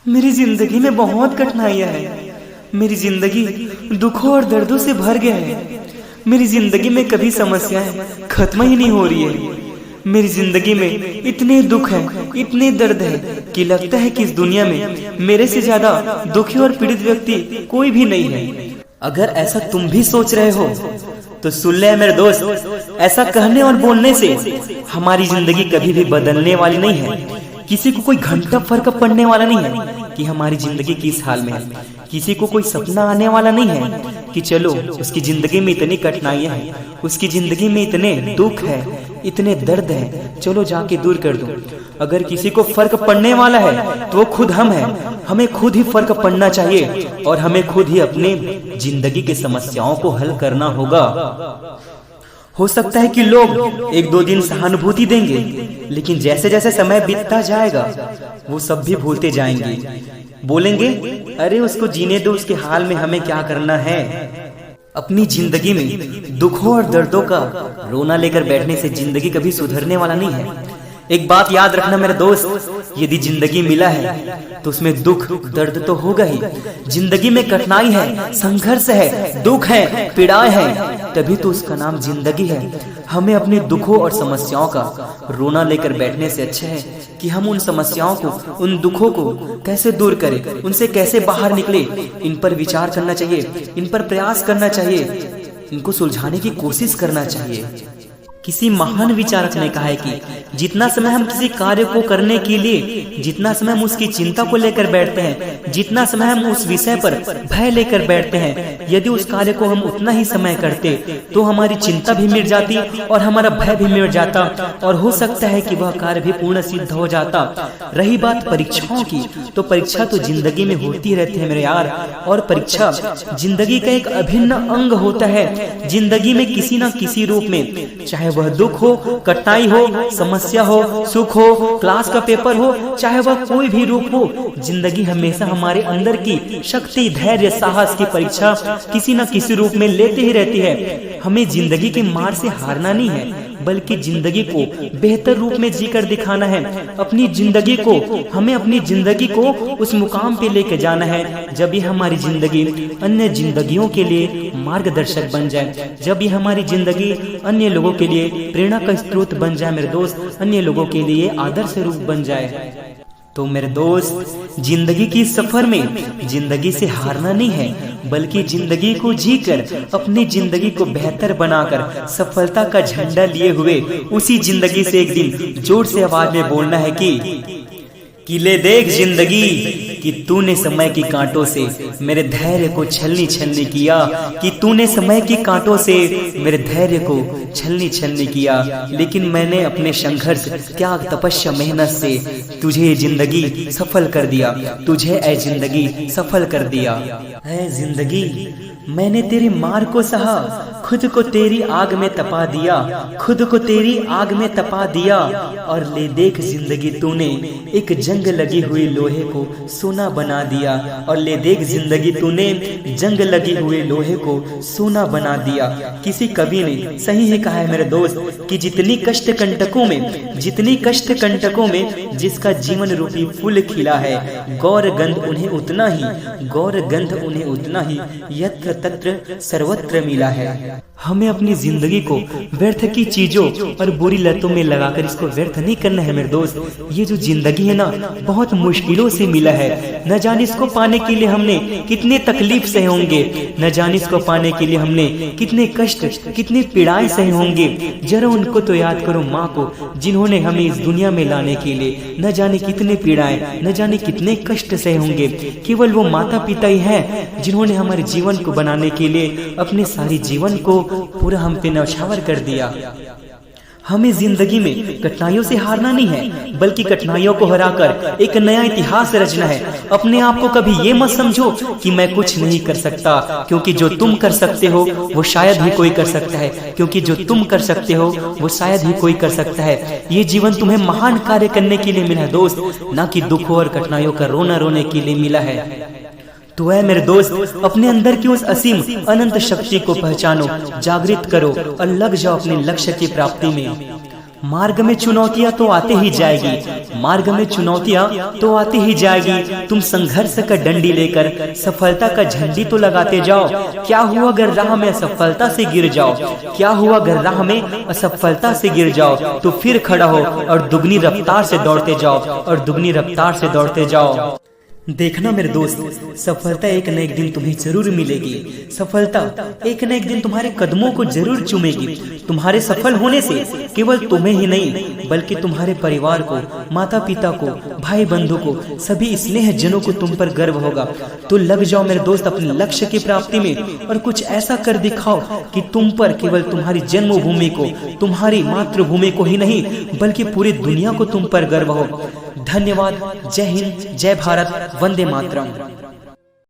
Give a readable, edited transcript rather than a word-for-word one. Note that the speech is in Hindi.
मेरी जिंदगी में बहुत कठिनाइयां हैं। मेरी जिंदगी दुखों और दर्दों से भर गया है। मेरी जिंदगी में कभी समस्याएं खत्म ही नहीं हो रही है। मेरी जिंदगी में इतने दुख हैं, इतने दर्द हैं कि लगता है कि इस दुनिया में मेरे से ज्यादा दुखी और पीड़ित व्यक्ति कोई भी नहीं है। अगर ऐसा तुम भी सोच रहे हो तो सुन ले मेरे दोस्त, ऐसा कहने और बोलने से हमारी जिंदगी कभी भी बदलने वाली नहीं है। किसी को कोई घंटा फर्क पड़ने वाला नहीं है कि हमारी जिंदगी किस हाल में है। किसी को कोई सपना आने वाला नहीं है कि चलो उसकी जिंदगी में इतनी कठिनाइयां हैं, उसकी जिंदगी में इतने दुख है, इतने दर्द है, चलो जाके दूर कर दो। अगर किसी को फर्क पड़ने वाला है तो वो खुद हम हैं। हमें खुद ही फर्क पड़ना चाहिए और हमें खुद ही अपने जिंदगी की समस्याओं को हल करना होगा। हो सकता है कि लोग एक दो दिन सहानुभूति देंगे, लेकिन जैसे जैसे समय बीतता जाएगा वो सब भी भूलते जाएंगे। बोलेंगे अरे उसको जीने दो, उसके हाल में हमें क्या करना है। अपनी जिंदगी में दुखों और दर्दों का रोना लेकर बैठने से जिंदगी कभी सुधरने वाला नहीं है। एक बात याद रखना मेरे दोस्त, यदि जिंदगी मिला है तो उसमें दुख दर्द तो होगा ही। जिंदगी में कठिनाई है, संघर्ष है, दुख है, पीड़ाएं है, तभी तो उसका नाम जिंदगी है। हमें अपने दुखों और समस्याओं का रोना लेकर बैठने से अच्छा है कि हम उन समस्याओं को, उन दुखों को कैसे दूर करें, उनसे कैसे बाहर निकले, इन पर विचार करना चाहिए, इन पर प्रयास करना चाहिए, इनको सुलझाने की कोशिश करना चाहिए। किसी महान विचारक ने कहा है कि जितना समय हम किसी कार्य को करने के लिए, जितना समय हम उसकी चिंता को लेकर बैठते हैं, जितना समय हम उस विषय पर भय लेकर बैठते हैं, यदि उस कार्य को हम उतना ही समय करते तो हमारी चिंता भी मिट जाती और हमारा भय भी मिट जाता और हो सकता है कि वह कार्य भी पूर्ण सिद्ध हो जाता। रही बात परीक्षाओं की, तो परीक्षा तो जिंदगी में होती रहती है मेरे यार, और परीक्षा जिंदगी का एक अभिन्न अंग होता है। जिंदगी में किसी न किसी रूप में, चाहे वह दुख हो, कठिनाई हो, समस्या हो, सुख हो, क्लास का पेपर हो, चाहे वह कोई भी रूप हो, जिंदगी हमेशा हमारे अंदर की शक्ति, धैर्य, साहस की परीक्षा किसी न किसी रूप में लेते ही रहती है। हमें जिंदगी के मार से हारना नहीं है, बल्कि जिंदगी को बेहतर रूप में जीकर दिखाना है। अपनी जिंदगी को, हमें अपनी जिंदगी को उस मुकाम पे लेके जाना है जब ये हमारी जिंदगी अन्य जिंदगियों के लिए मार्गदर्शक बन जाए, जब ये हमारी जिंदगी अन्य लोगों के लिए प्रेरणा का स्रोत बन जाए मेरे दोस्त, अन्य लोगों के लिए आदर्श रूप बन जाए। तो मेरे दोस्त, जिंदगी की सफर में जिंदगी से हारना नहीं है, बल्कि जिंदगी को जीकर अपनी जिंदगी को बेहतर बनाकर सफलता का झंडा लिए हुए उसी जिंदगी से एक दिन जोर से आवाज में बोलना है कि ले देख जिंदगी कि तूने समय की कांटों से मेरे धैर्य को छलनी छलनी किया, कि तूने समय की कांटों से मेरे धैर्य को छलनी छलनी किया, लेकिन मैंने अपने संघर्ष, त्याग, तपस्या, मेहनत से तुझे जिंदगी सफल कर दिया, तुझे ऐ जिंदगी सफल कर दिया। ऐ जिंदगी मैंने तेरी मार को सहा, खुद को तेरी आग में तपा दिया, खुद को तेरी आग में तपा दिया, और ले देख जिंदगी तूने एक जंग लगी हुई लोहे को सोना बना दिया, और ले देख जिंदगी तूने जंग लगी हुए लोहे को सोना बना दिया। किसी कवि ने सही ही कहा है मेरे दोस्त कि जितनी कष्ट कंटकों में, जितनी कष्ट कंटकों में जिसका जीवन रूपी फूल खिला है, गौर गंध उन्हें उतना ही, गौर गंध उन्हें उतना ही यत्र तत्र सर्वत्र मिला है। हमें अपनी जिंदगी को व्यर्थ की चीजों और बुरी लतों में लगाकर इसको व्यर्थ नहीं करना है मेरे दोस्त। ये जो जिंदगी है ना, बहुत मुश्किलों से मिला है। न जाने इसको पाने के लिए हमने कितने तकलीफ सहे होंगे, न जाने इसको पाने के लिए हमने कितने कष्ट, कितनी पीड़ाएं सहे होंगे। जरा उनको तो याद करो, माँ को, जिन्होंने हमें इस दुनिया में लाने के लिए न जाने कितने पीड़ाएं, न जाने कितने कष्ट सहे होंगे। केवल वो माता पिता ही हैं जिन्होंने हमारे जीवन को बनाने के लिए अपने सारी जीवन को पूरा हम पे न्यौछावर कर दिया। हमें जिंदगी में कठिनाइयों से हारना नहीं है, बल्कि कठिनाइयों को हराकर एक नया इतिहास रचना है। अपने आप को कभी ये मत समझो कि मैं कुछ नहीं कर सकता, क्योंकि जो तुम कर सकते हो वो शायद ही कोई कर सकता है, क्योंकि जो तुम कर सकते हो वो शायद ही कोई कर सकता है। ये जीवन तुम्हें महान कार्य करने के लिए मिला है दोस्त, न कि दुखों और कठिनाइयों का रोना रोने के लिए मिला है। तो है मेरे दोस्त, अपने अंदर की उस असीम अनंत शक्ति को पहचानो, जागृत करो और लग जाओ अपने लक्ष्य की प्राप्ति में। मार्ग में चुनौतियां तो आते ही जाएगी, मार्ग में चुनौतियां तो आती ही जाएगी। तुम संघर्ष का डंडी लेकर सफलता का झंडी तो लगाते जाओ। क्या हुआ अगर राह में असफलता से गिर जाओ, क्या हुआ अगर राह में असफलता से गिर जाओ, तो फिर खड़ा हो और दुगनी रफ्तार से दौड़ते जाओ, और दुगनी रफ्तार से दौड़ते जाओ। देखना मेरे दोस्त, सफलता एक न एक दिन तुम्हें जरूर मिलेगी। सफलता एक न एक दिन तुम्हारे कदमों को जरूर चूमेगी। तुम्हारे सफल होने से केवल तुम्हें ही नहीं बल्कि तुम्हारे परिवार को, माता पिता को, भाई बंधु को, सभी स्नेह जनों को तुम पर गर्व होगा। तो लग जाओ मेरे दोस्त अपने लक्ष्य की प्राप्ति में और कुछ ऐसा कर दिखाओ कि तुम पर केवल तुम्हारी जन्मभूमि को, तुम्हारी मातृभूमि को ही नहीं बल्कि पूरी दुनिया को तुम पर गर्व हो। धन्यवाद। जय हिंद, जय भारत, वंदे मातरम।